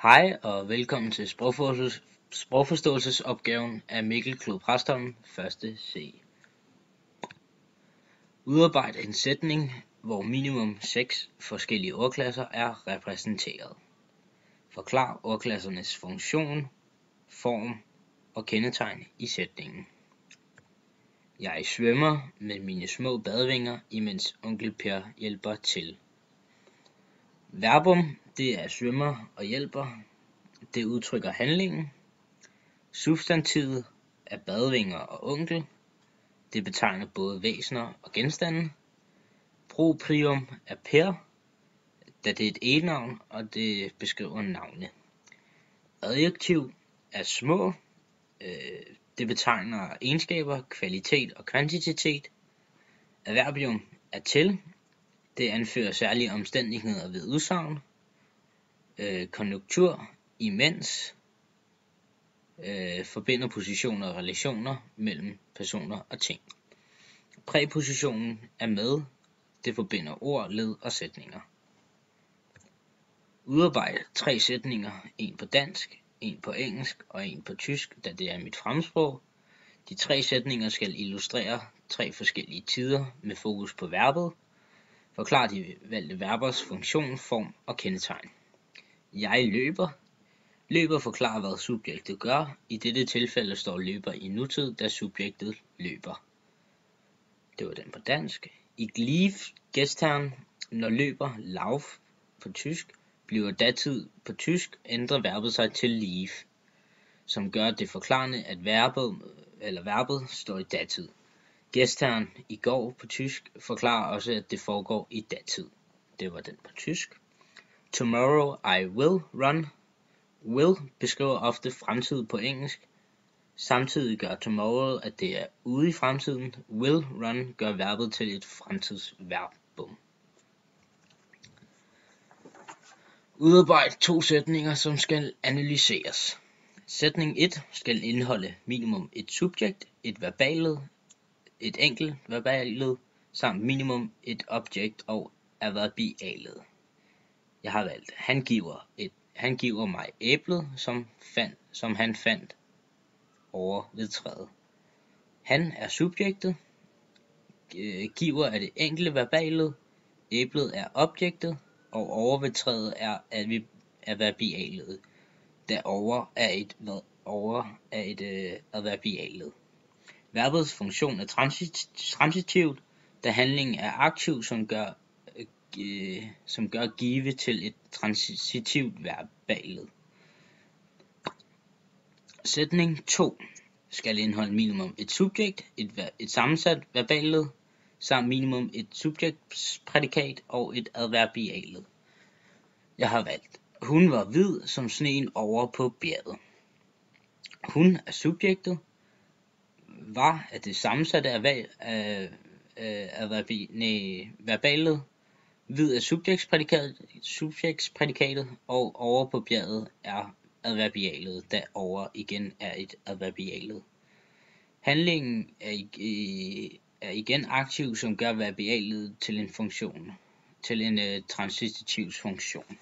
Hej og velkommen til sprogforståelsesopgaven af Mikkel Clod Præstholm, 1. C. Udarbejde en sætning, hvor minimum 6 forskellige ordklasser er repræsenteret. Forklar ordklassernes funktion, form og kendetegn i sætningen. Jeg svømmer med mine små badevinger, imens onkel Per hjælper til. Verbum, det er svømmer og hjælper. Det udtrykker handlingen. Substantivet er badevinger og onkel. Det betegner både væsener og genstande. Proprium er Per, da det er et egenavn, og det beskriver navne. Adjektiv er små. Det betegner egenskaber, kvalitet og kvantitet. Adverbium er til. Det anfører særlige omstændigheder ved udsagn. Konjunktur, imens, forbinder positioner og relationer mellem personer og ting. Præpositionen er med. Det forbinder ord, led og sætninger. Udarbejde 3 sætninger, en på dansk, en på engelsk og en på tysk, da det er mit fremmedsprog. De 3 sætninger skal illustrere 3 forskellige tider med fokus på verbet. Forklar de valgte verbers funktion, form og kendetegn. Jeg løber. Løber forklarer, hvad subjektet gør. I dette tilfælde står løber i nutid, da subjektet løber. Det var den på dansk. Ich lief gestern, når løber, lauf på tysk, bliver datid på tysk, ændrer verbet sig til lief, som gør det forklarende, at verbet står i datid. Gestern, i går på tysk, forklarer også, at det foregår i datid. Det var den på tysk. Tomorrow I will run. Will beskriver ofte fremtid på engelsk. Samtidig gør tomorrow, at det er ude i fremtiden. Will run gør verbet til et fremtidsverbum. Udarbejde 2 sætninger, som skal analyseres. Sætning 1 skal indeholde minimum et subjekt, et verbaled, et enkelt verbaled, samt minimum et objekt og adverbialet. Jeg har valgt, han giver mig æblet, som han fandt over ved træet. Han er subjektet. Giver er det enkelte verbaled. Æblet er objektet. Og over ved træet er adverbialet. Da over er et adverbialet. Verbets funktion er transitivt, da handlingen er aktiv, som gør give til et transitivt verbaled. Sætning 2 skal indeholde minimum et subjekt, et sammensat verbaled, samt minimum et subjektsprædikat og et adverbialet. Jeg har valgt, hun var hvid som sneen over på bjerget. Hun er subjektet. Var er det sammensatte verbaled. Hvid er subjektsprædikatet, og over på bjerget er adverbialet, da over igen er et adverbialet. Handlingen er igen aktiv, som gør verbialet til en transitiv funktion.